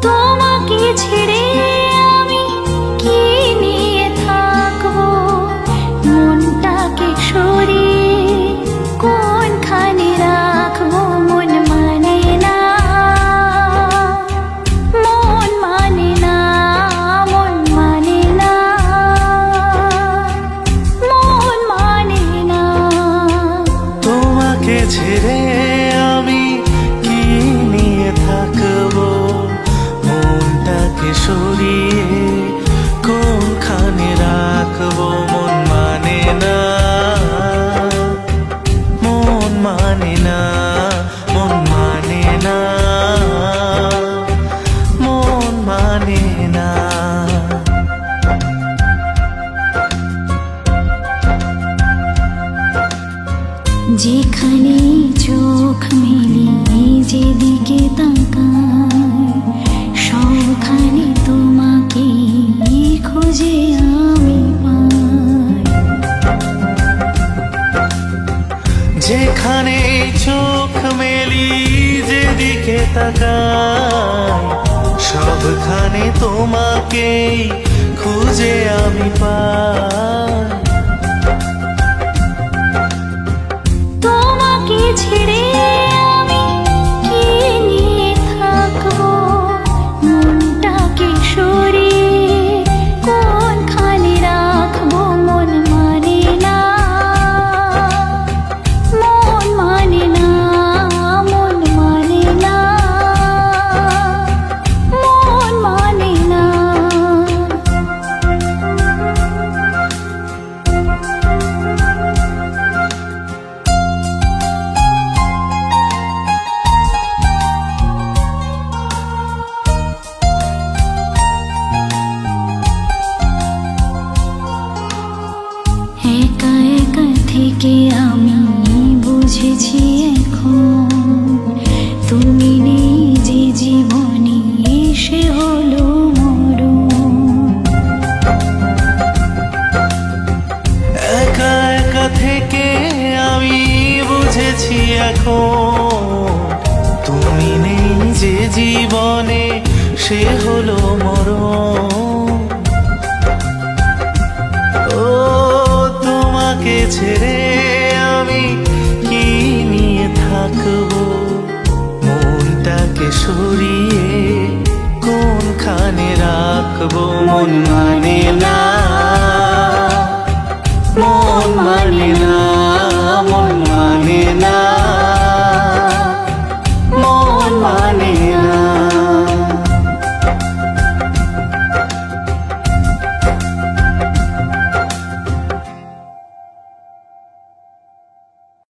তোমাকে ছেড়ে আমি কি নিয়ে থাকবো, মনটাকে সরিয়ে কোনখানে রাখবো। মন মানে না, মন মানে না, মন মানে না, মন মানে না। তোমাকে ছেড়ে আমি কি নিয়ে থাকবো, মনটাকে সরিয়ে কোনখানে রাখবো। মন মানে না, মন মানে না, মন মানে না, মন মানে না। যেখানে চোখ মেলি যেদিকে তাকাই, সবখানে তোমাকে খুঁজে আমি পাই। যেখানে চোখ মেলি যেদিকে তাকাই, সবখানে তোমাকে খুঁজে আমি পাই। তোমাকে ছেড়ে আমি কি নিয়ে থাকবো, মনটাকে সরিয়ে কোনখানে রাখবো। মন মানে না, মন মানে না, মন মানে না, মন মানে না। একা একা থেকে আমি বুঝেছি এখন, তুমি নেই যে জীবনে সে হলো মরণ। একা একা থেকে আমি বুঝেছি এখন, তুমি নেই যে জীবনে সে হলো মরণ। ও তোমাকে ছেড়ে আমি কি নিয়ে থাকবো, মনটাকে সরিয়ে কোনখানে রাখবো। মন মানে না, মন মানে না।